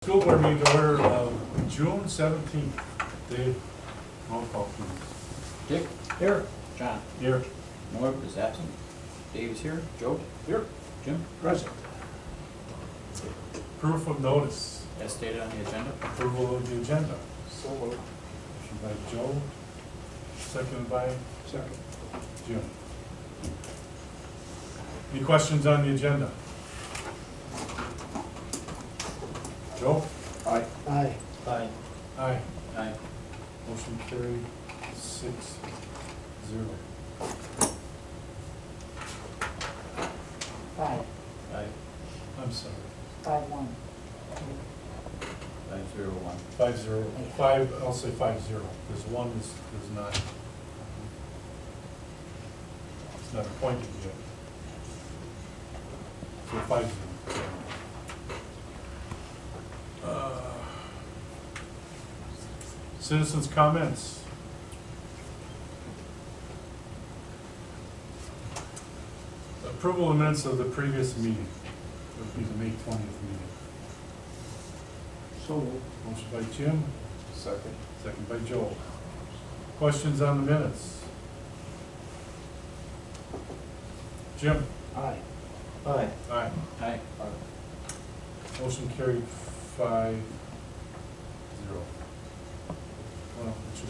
School board meeting to order June 17th. Dave, roll call please. Dick? Here. John? Here. Norb is absent. Dave is here. Joe? Here. Jim? Present. Proof of notice. As stated on the agenda. Approval of the agenda. So moved. Motion by Joe, seconded by Second. Jim. Any questions on the agenda? Joe? Aye. Aye. Aye. Aye. Aye. Motion carried 6-0. Five, Aye. I'm sorry. 5-1. 501. 5-0. 5, I'll say 5-0, because one is not, it's not appointed yet. So 5-0. Citizens' comments. Approval of minutes of the previous meeting. It would be the May 20th meeting. So moved. Motion by Jim, Second. second by Joel. Questions on the minutes? Jim? Aye. Aye. Aye. Aye. Motion carried 5-0. Well, it should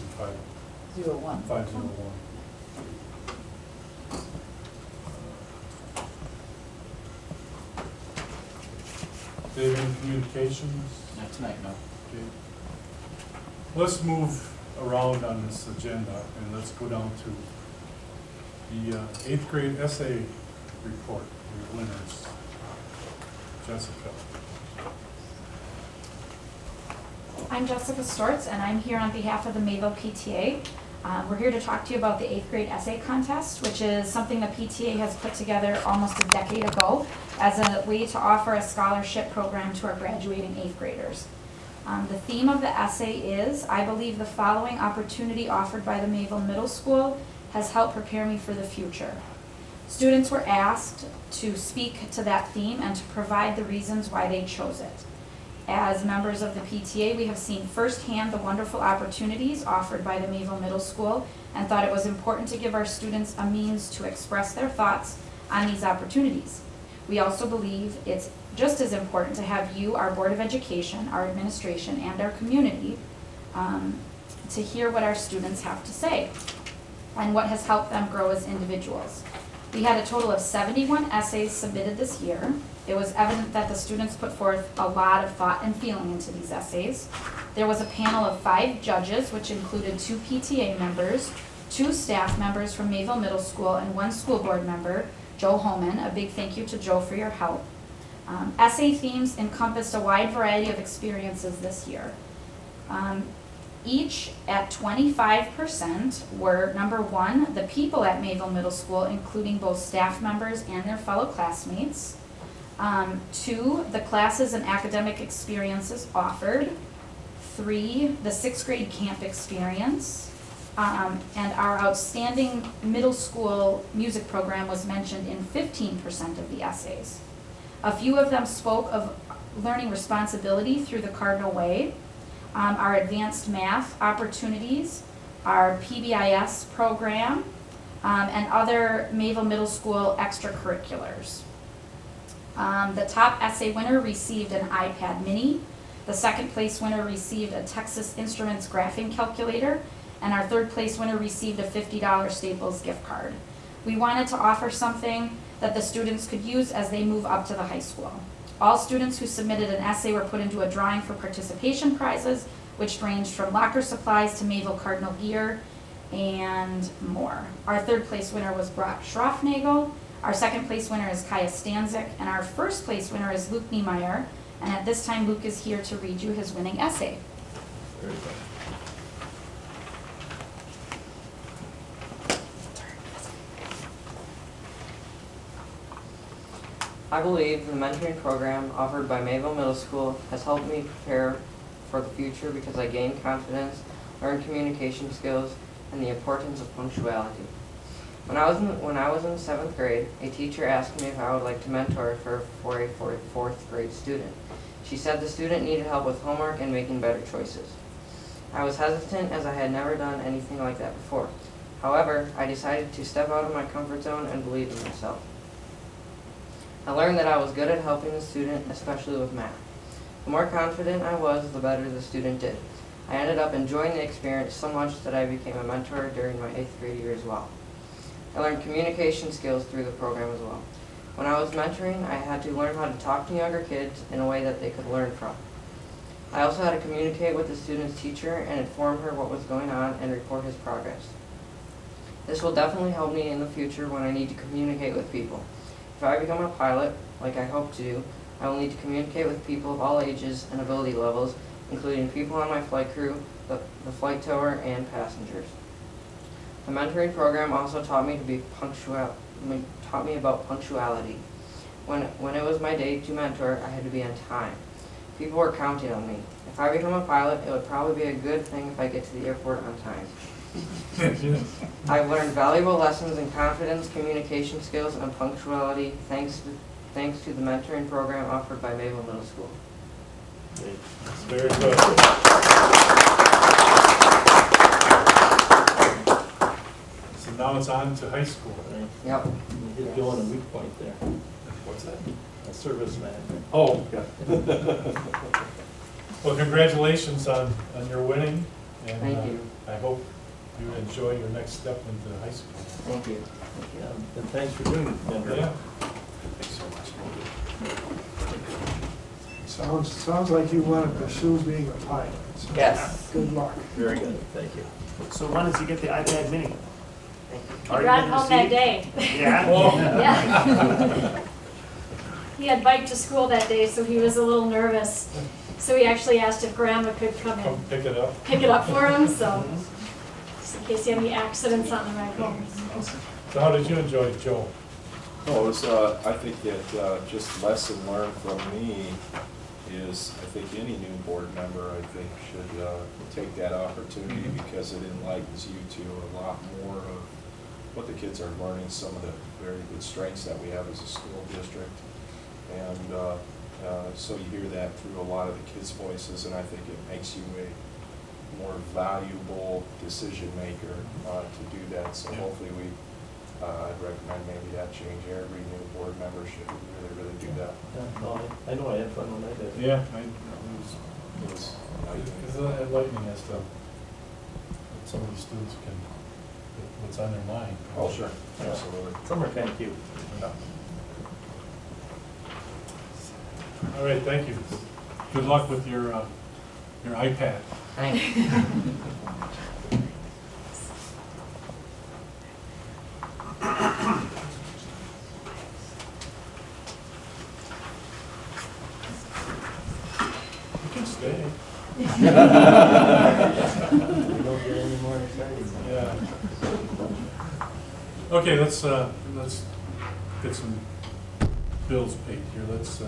be 0-1. 5-0-1. Dave, any communications? Not tonight, no. Okay. Let's move around on this agenda and let's go down to the 8th grade essay report, your winners. Jessica. I'm Jessica Stortz, and I'm here on behalf of the Mayville PTA. We're here to talk to you about the 8th grade essay contest, which is something the PTA has put together almost a decade ago as a way to offer a scholarship program to our graduating 8th graders. The theme of the essay is, I believe the following opportunity offered by the Mayville Middle School has helped prepare me for the future. Students were asked to speak to that theme and to provide the reasons why they chose it. As members of the PTA, we have seen firsthand the wonderful opportunities offered by the Mayville Middle School and thought it was important to give our students a means to express their thoughts on these opportunities. We also believe it's just as important to have you, our Board of Education, our administration, and our community to hear what our students have to say and what has helped them grow as individuals. We had a total of 71 essays submitted this year. It was evident that the students put forth a lot of thought and feeling into these essays. There was a panel of 5 judges, which included 2 PTA members, 2 staff members from Mayville Middle School, and 1 school board member, Joe Holman. A big thank you to Joe for your help. Essay themes encompassed a wide variety of experiences this year. Each at 25% were, number 1, the people at Mayville Middle School, including both staff members and their fellow classmates. 2, the classes and academic experiences offered. 3, the 6th grade camp experience. And our outstanding middle school music program was mentioned in 15% of the essays. A few of them spoke of learning responsibility through the Cardinal Way, our advanced math opportunities, our PBIS program, and other Mayville Middle School extracurriculars. The top essay winner received an iPad mini. The second place winner received a Texas Instruments graphing calculator, and our third place winner received a $50 Staples gift card. We wanted to offer something that the students could use as they move up to the high school. All students who submitted an essay were put into a drawing for participation prizes, which ranged from locker supplies to Mayville Cardinal gear and more. Our third place winner was Brock Schroffnagel. Our second place winner is Kaya Stanzik, and our first place winner is Luke Niemeyer. And at this time, Luke is here to read you his winning essay. Very good. I believe the mentoring program offered by Mayville Middle School has helped me prepare for the future because I gained confidence, learned communication skills, and the importance of punctuality. When I was in the 7th grade, a teacher asked me if I would like to mentor for a 4th grade student. She said the student needed help with homework and making better choices. I was hesitant as I had never done anything like that before. However, I decided to step out of my comfort zone and believe in myself. I learned that I was good at helping the student, especially with math. The more confident I was, the better the student did. I ended up enjoying the experience so much that I became a mentor during my 8th grade year as well. I learned communication skills through the program as well. When I was mentoring, I had to learn how to talk to younger kids in a way that they could learn from. I also had to communicate with the student's teacher and inform her what was going on and report his progress. This will definitely help me in the future when I need to communicate with people. If I become a pilot, like I hope to do, I will need to communicate with people of all ages and ability levels, including people on my flight crew, the flight tower, and passengers. The mentoring program also taught me about punctuality. When it was my day to mentor, I had to be on time. People were counting on me. If I become a pilot, it would probably be a good thing if I get to the airport on time. I've learned valuable lessons in confidence, communication skills, and punctuality thanks to the mentoring program offered by Mayville Middle School. Great. That's very good. So now it's on to high school. Right. Yep. You hit Bill on a weak point there. What's that? A serviceman. Oh, yeah. Well, congratulations on your winning. And Thank you. I hope you enjoy your next step into high school. Thank you. Yeah, and thanks for doing it, Denver. Yeah. Thanks so much. Sounds like you want to pursue being a pilot. So Yes. Good luck. Very good, thank you. So when did you get the iPad mini? He brought it home that day. Yeah? Oh. Yeah. He had biked to school that day, so he was a little nervous. So he actually asked if Grandma could come Come and pick it up. pick it up for him, so just in case he had any accidents on the ride home. So how did you enjoy it, Joe? Oh, it was, I think that just lesson learned from me is, I think any new board member, I think, should take that opportunity because it enlightens you to a lot more of what the kids are learning, some of the very good strengths that we have as a school district. And so you hear that through a lot of the kids' voices, and I think it makes you a more valuable decision maker to do that. So hopefully I'd recommend maybe that change. Every new board member should really do that. Yeah, no, I know I had fun when I did. Yeah, It was it's enlightening as to what some of the students can, what's on their mind. Oh, sure, Yeah. absolutely. Some are kind of cute. Yeah. All right, thank you. Good luck with your iPad. Thanks. You can stay. You don't get any more exciting. Yeah. Okay, let's get some bills paid here. Let's,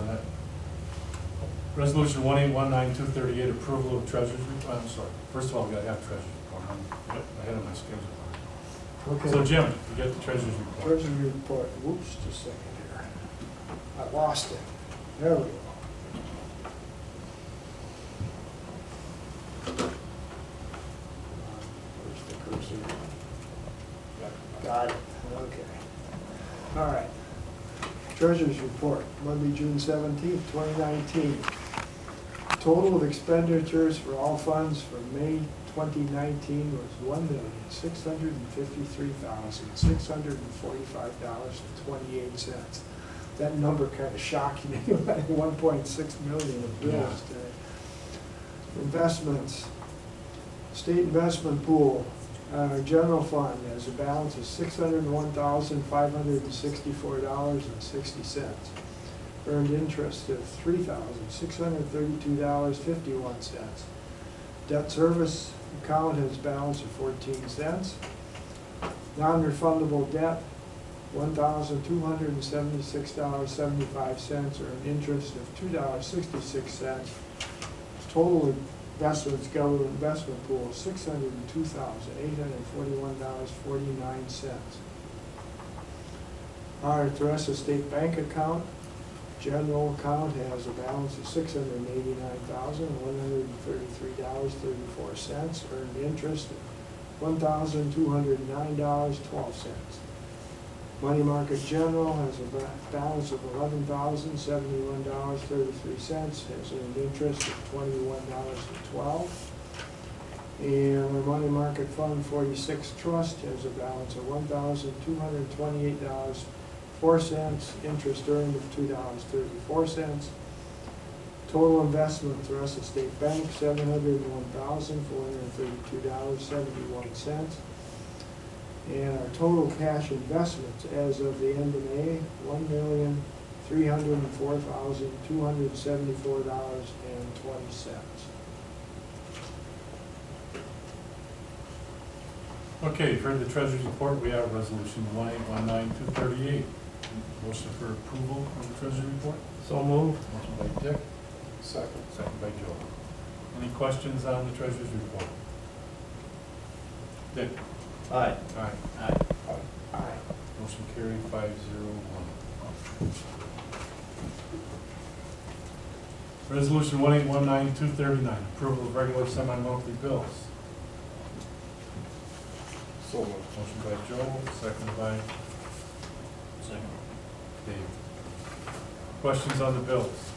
Resolution 1819238, approval of treasurer's report. I'm sorry. First of all, we gotta have treasurer's report. I'm ahead of my schedule. So Okay, Jim, you get the treasurer's report. treasury report. Whoops, just a second here. I lost it. There we go. Where's the cursor? Got it, okay. All right. Treasurer's report, Monday, June 17th, 2019. Total of expenditures for all funds for May 2019 was $1,653,645.28. That number kind of shocked me, like 1.6 million of bills today. Investments, state investment pool, general fund has a balance of $601,564.60. Earned interest of $3,632.51. Debt service account has a balance of 14 cents. Non-refundable debt, $1,276.75, earned interest of $2.66. Total investments, government investment pool, $602,841.49. Our Teresa State Bank account General account has a balance of $689,133.34. Earned interest $1,209.12. Money market general has a balance of $11,071.33. Has earned interest of $21.12. And our money market fund 46 trust has a balance of $1,228.04. Interest earned of $2.34. Total investment through Russell State Bank $701,432.71. And our total cash investments as of the end of May, $1,304,274.20. Okay, for the treasurer's report, we have resolution 1819238. Motion for approval of the treasurer's report? So moved. Motion by Dick, Second. second by Joe. Any questions on the treasurer's report? Dick? Aye. Aye. Aye. Aye. Motion carried 501. Resolution 1819239, approval of regular semi-monthly bills. So moved. Motion by Joe, second by Second. Dave. Questions on the bills?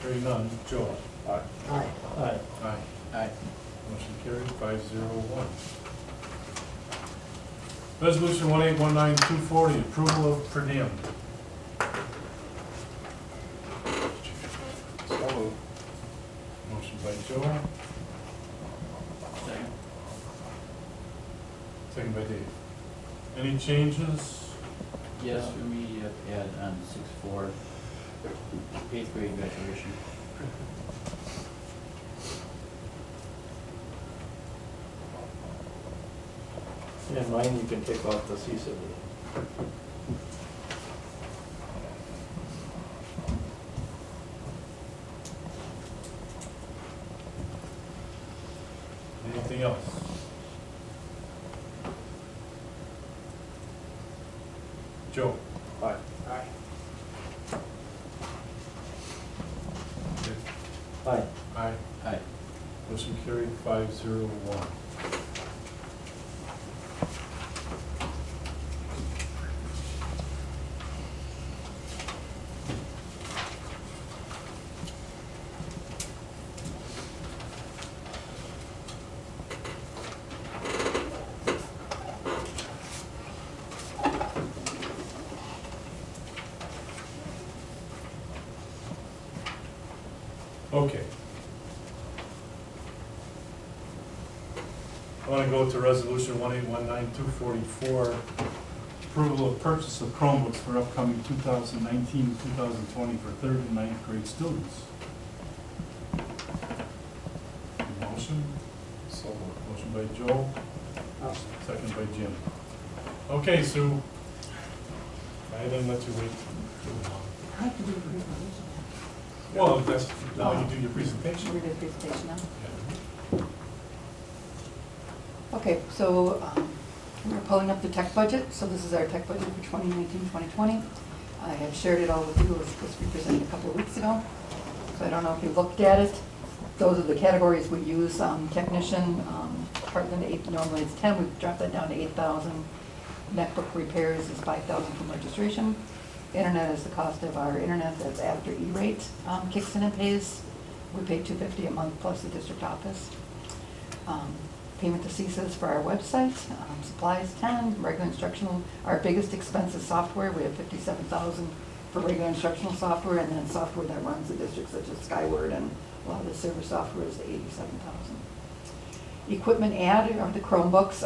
Hearing none, Joe? Aye. Aye. Aye. Aye. Aye. Motion carried 501. Resolution 1819240, approval of per diem. So moved. Motion by Joe, Second. second by Dave. Any changes? Yes, for me, you have to add on 6-4, 8th grade graduation. And mine, you can take off the CISA. Anything else? Joe? Aye. Aye. Dick? Aye. Aye. Aye. Motion carried 501. Okay. I want to go to resolution 1819244, approval of purchase of Chromebooks for upcoming 2019-2020 for 3rd and 9th grade students. Motion? So moved. Motion by Joe, I'll second by Jim. Okay, Sue. I didn't let you wait too long. I have to do a presentation. Well, that's, now you do your presentation. Should we do a presentation now? Yeah. Okay, so we're pulling up the tech budget. So this is our tech budget for 2019-2020. I had shared it all with you. It was supposed to be presented a couple of weeks ago. So I don't know if you looked at it. Those are the categories we use. Technician, department 8, normally it's 10. We've dropped that down to 8,000. Netbook repairs is 5,000 from registration. Internet is the cost of our internet that's after E-rate kicks in and pays. We pay $250 a month plus the district office. Payment to CISAs for our website. Supplies 10, regular instructional. Our biggest expense is software. We have $57,000 for regular instructional software, and then software that runs the district, such as Skyward and a lot of the server software is $87,000. Equipment add are the Chromebooks.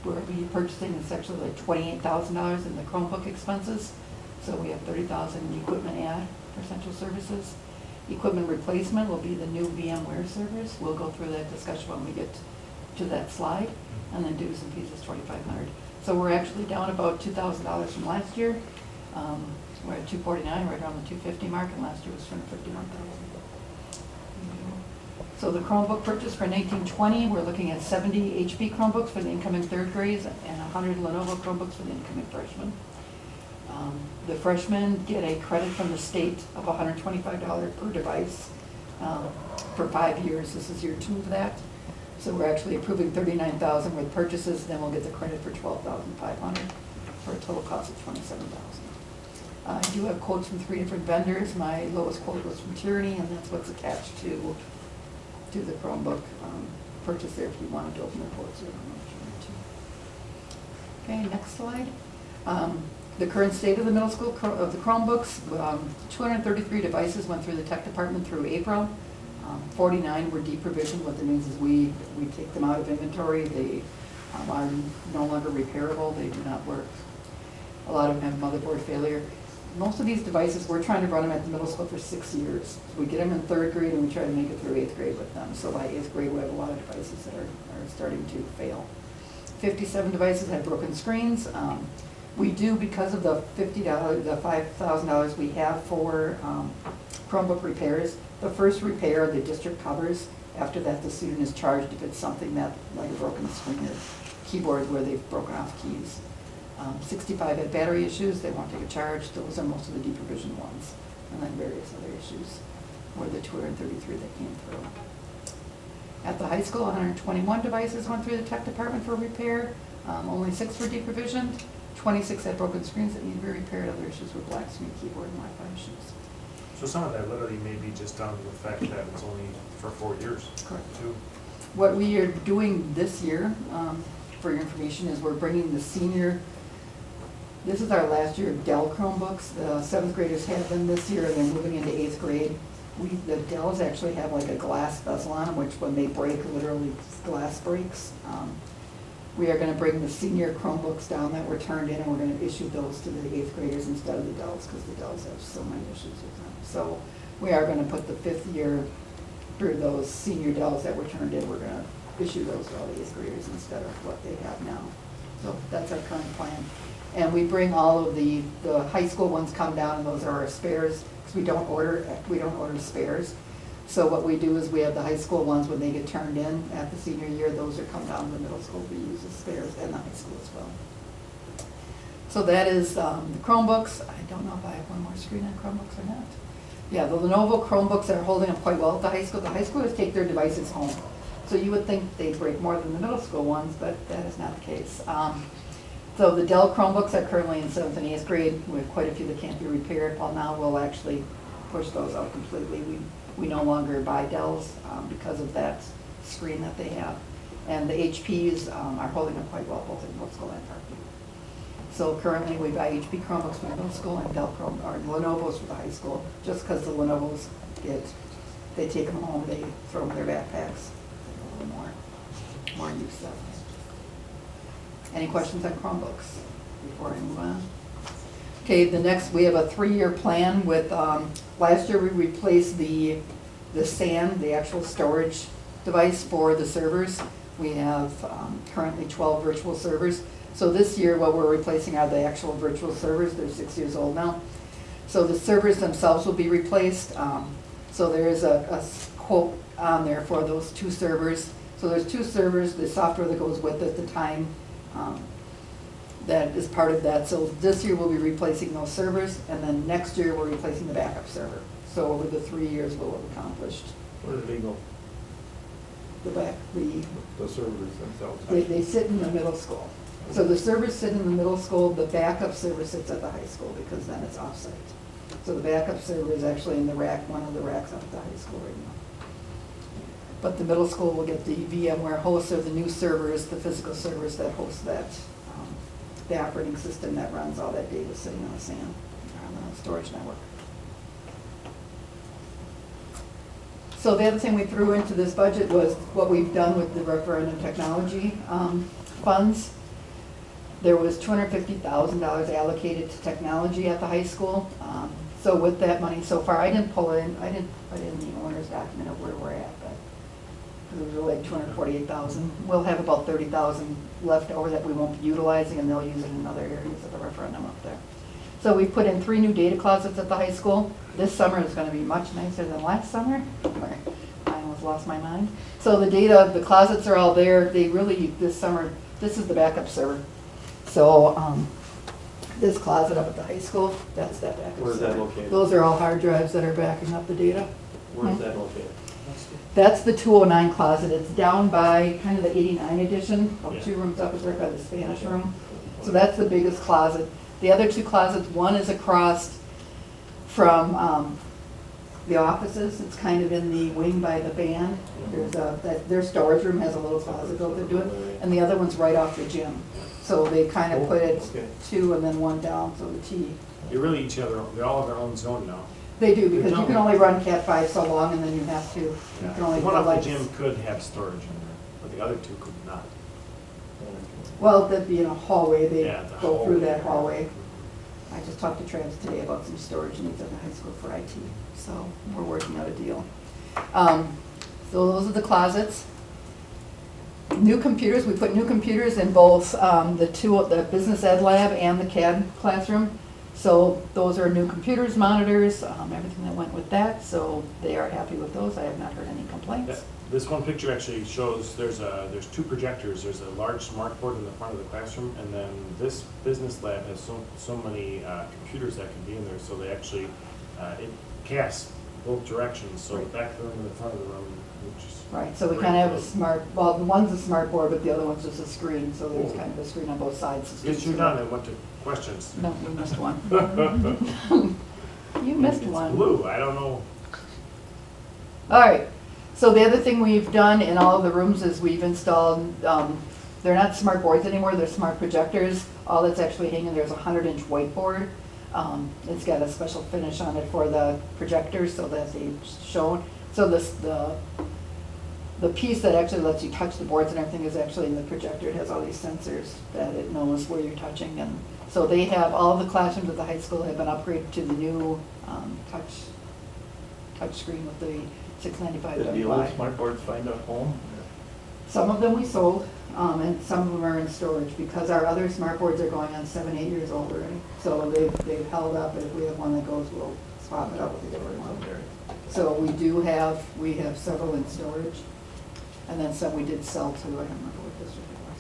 We'll be purchasing, it's actually like $28,000 in the Chromebook expenses. So we have $30,000 in equipment add for central services. Equipment replacement will be the new VMware servers. We'll go through that discussion when we get to that slide. And then dues and fees is $2,500. So we're actually down about $2,000 from last year. We're at 249, right around the 250 mark, and last year was 251,000. So the Chromebook purchase for 1920, we're looking at 70 HP Chromebooks for the incoming third grades and 100 Lenovo Chromebooks for the incoming freshmen. The freshmen get a credit from the state of $125 per device for 5 years. This is year 2 of that. So we're actually approving 39,000 with purchases, then we'll get the credit for 12,500 for a total cost of 27,000. I do have quotes from 3 different vendors. My lowest quote was from Tyranny, and that's what's attached to the Chromebook purchase there if you wanted to open the quotes. I don't know if you want to. Okay, next slide. The current state of the middle school of the Chromebooks, 233 devices went through the tech department through April. 49 were deprovisioned. What that means is we take them out of inventory. They are no longer repairable. They do not work. A lot of them have motherboard failure. Most of these devices, we're trying to run them at the middle school for 6 years. We get them in 3rd grade and we try to make it through 8th grade with them. So by 8th grade, we have a lot of devices that are starting to fail. 57 devices had broken screens. We do, because of the $5,000 we have for Chromebook repairs, the first repair the district covers. After that, the student is charged if it's something that, like a broken screen or keyboard where they've broken off keys. 65 had battery issues, they won't take a charge. Those are most of the deprovision ones. And then various other issues were the 233 that came through. At the high school, 121 devices went through the tech department for repair. Only 6 were deprovisioned. 26 had broken screens that need to be repaired. Other issues were black screen, keyboard, and Wi-Fi issues. So some of that literally may be just down to the fact that it's only for 4 years. Correct. Too. What we are doing this year, for your information, is we're bringing the senior, this is our last year of Dell Chromebooks. The 7th graders have them this year, and they're moving into 8th grade. The Dells actually have like a glass bezel on them, which when they break, literally glass breaks. We are going to bring the senior Chromebooks down that were turned in, and we're going to issue those to the 8th graders instead of the Dells, because the Dells have so many issues with them. So we are going to put the 5th year through those senior Dells that were turned in. We're going to issue those to all the 8th graders instead of what they have now. So that's our current plan. And we bring all of the high school ones come down, and those are our spares, because we don't order spares. So what we do is we have the high school ones when they get turned in at the senior year, those are come down to the middle school, we use as spares, and the high school as well. So that is the Chromebooks. I don't know if I have one more screen on Chromebooks or not. Yeah, the Lenovo Chromebooks are holding up quite well at the high school. The high schoolers take their devices home. So you would think they'd break more than the middle school ones, but that is not the case. So the Dell Chromebooks are currently in 7th and 8th grade. We have quite a few that can't be repaired. Well, now we'll actually push those out completely. We no longer buy Dells because of that screen that they have. And the HPs are holding up quite well, both in middle school and Parkview. So currently we buy HP Chromebooks for middle school and Dell or Lenovo's for the high school, just because the Lenovo's they take them home, they throw them in their backpacks. A little more use of. Any questions on Chromebooks before I move on? Okay, the next, we have a 3-year plan with, last year we replaced the SAN, the actual storage device for the servers. We have currently 12 virtual servers. So this year what we're replacing are the actual virtual servers. They're 6 years old now. So the servers themselves will be replaced. So there is a quote on there for those 2 servers. So there's 2 servers, the software that goes with it, the time that is part of that. So this year we'll be replacing those servers, and then next year we're replacing the backup server. So over the 3 years we'll have accomplished Where do they go? the servers themselves. they sit in the middle school. So the servers sit in the middle school, the backup server sits at the high school because then it's off-site. So the backup server is actually in the rack, one of the racks up at the high school right now. But the middle school will get the VMware hosts or the new servers, the physical servers that host that, the operating system that runs all that data sitting on the SAN, on the storage network. So the other thing we threw into this budget was what we've done with the referendum technology funds. There was $250,000 allocated to technology at the high school. So with that money so far, I didn't put in the owner's document of where we're at, but because it was like 248,000. We'll have about 30,000 left over that we won't be utilizing, and they'll use it in other areas of the referendum up there. So we put in 3 new data closets at the high school. This summer is gonna be much nicer than last summer, where I almost lost my mind. So the closets are all there. They really, this summer, this is the backup server. So, this closet up at the high school, that's that backup server. Where's that located? Those are all hard drives that are backing up the data. Where's that located? That's the 209 closet. It's down by kind of the 89 edition, about Yeah. 2 rooms up, it's right by the Spanish room. So that's the biggest closet. The other 2 closets, one is across from the offices. It's kind of in the wing by the band. Their storage room has a little closet built into it. And the other one's right off the gym. So they kind of put it Okay. 2 and then 1 down, so the T. They really each other, they all have their own zone now. They do, because you can only run Cat 5 so long, and then you have to, you Yeah. can only The one go off like. the gym could have storage in there, but the other 2 could not. Well, that'd be in a hallway, they Yeah, the go through that hallway. hallway. I just talked to Travis today about some storage needs at the high school for IT, so we're working out a deal. So those are the closets. New computers, we put new computers in both the business ed lab and the CAD classroom. So those are new computers, monitors, everything that went with that, so they are happy with those. I have not heard any Yeah, complaints. This one picture actually shows there's 2 projectors. There's a large smart board in the front of the classroom, and then this business lab has so many computers that can be in there, so they actually, it casts both directions, so the back of the room and the front of the room, which is. Right, so we great kind of have for a those. smart, well, the one's a smart board, but the other one's just a screen, so there's kind of a screen on both sides. so Yes, students you're can- done. I went to questions. No, you missed one. You missed It's one. blue, I don't know. All right, so the other thing we've done in all of the rooms is we've installed, they're not smart boards anymore, they're smart projectors. All that's actually hanging there is a 100-inch whiteboard. It's got a special finish on it for the projectors so that they've shown. So the piece that actually lets you touch the boards and everything is actually in the projector. It has all these sensors that it knows where you're touching. And so they have, all of the classrooms at the high school have been upgraded to the new touch screen with the 695 Did the old WI. smart boards find a home? Some of them we sold, and some of them are in storage, because our other smart boards are going on 7, 8 years old already. So they've held up, and if we have one that goes, we'll swap it out with a different one. So we have several in storage, and then some we did sell to, I don't remember what district it was.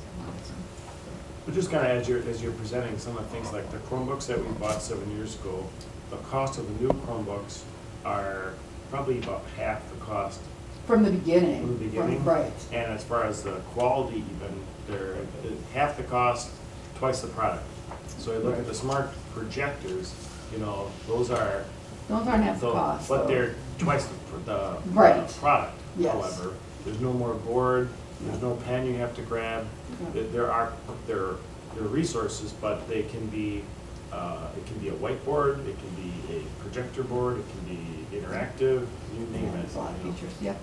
But just kind of as you're presenting some of the things like the Chromebooks that we bought 7 years ago, the cost of the new Chromebooks are probably about half the cost. From the beginning. From the beginning? Right. And as far as the quality even, they're half the cost, twice the product. So you look at the smart projectors, those are. Those aren't half the cost. But though. they're twice the Right. product, Yes. however. There's no more board, there's no pen you have to grab. There are resources, but they can be, it can be a whiteboard, it can be a projector board, it can be interactive, you name Yeah, it. there's a lot of features, yep.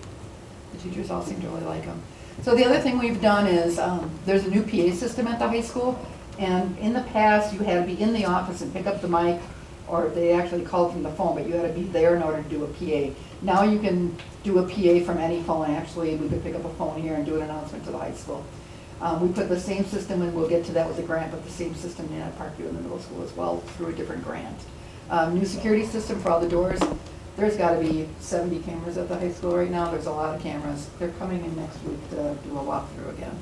The teachers all seem to really like them. So the other thing we've done is, there's a new PA system at the high school, and in the past, you had to be in the office and pick up the mic, or they actually called from the phone, but you had to be there in order to do a PA. Now you can do a PA from any phone, actually. We could pick up a phone here and do an announcement to the high school. We put the same system, and we'll get to that with the grant, but the same system in at Parkview in the middle school as well, through a different grant. New security system for all the doors. There's gotta be 70 cameras at the high school right now. There's a lot of cameras. They're coming in next week to do a walkthrough again.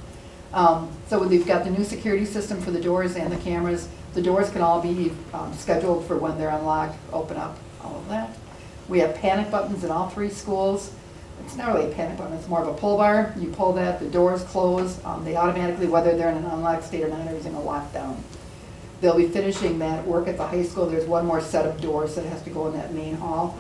So we've got the new security system for the doors and the cameras. The doors can all be scheduled for when they're unlocked, open up, all of that. We have panic buttons in all 3 schools. It's not really a panic button, it's more of a pull bar. You pull that, the doors close. They automatically, whether they're in an unlocked state or not, everything will lock down. They'll be finishing that work at the high school. There's one more set of doors that has to go in that main hall.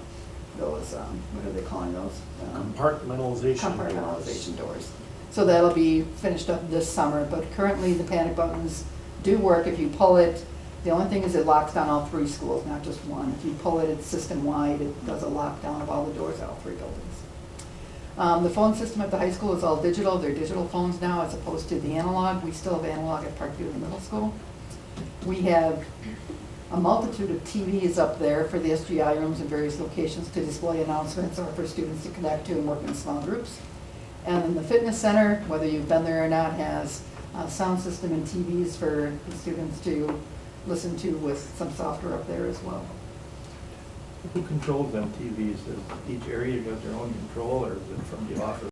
Those, what are they calling those? Compartmentalization doors. So that'll be finished up this summer, but currently the panic buttons do work if you pull it. The only thing is it locks down all 3 schools, not just one. If you pull it, it's system-wide. It does a lockdown of all the doors at all 3 buildings. The phone system at the high school is all digital. They're digital phones now as opposed to the analog. We still have analog at Parkview in the middle school. We have a multitude of TVs up there for the SGI rooms in various locations to display announcements or for students to connect to and work in small groups. And then the fitness center, whether you've been there or not, has a sound system and TVs for the students to listen to with some software up there as well. Who controls them TVs? Does each area got their own control, or is it from the office?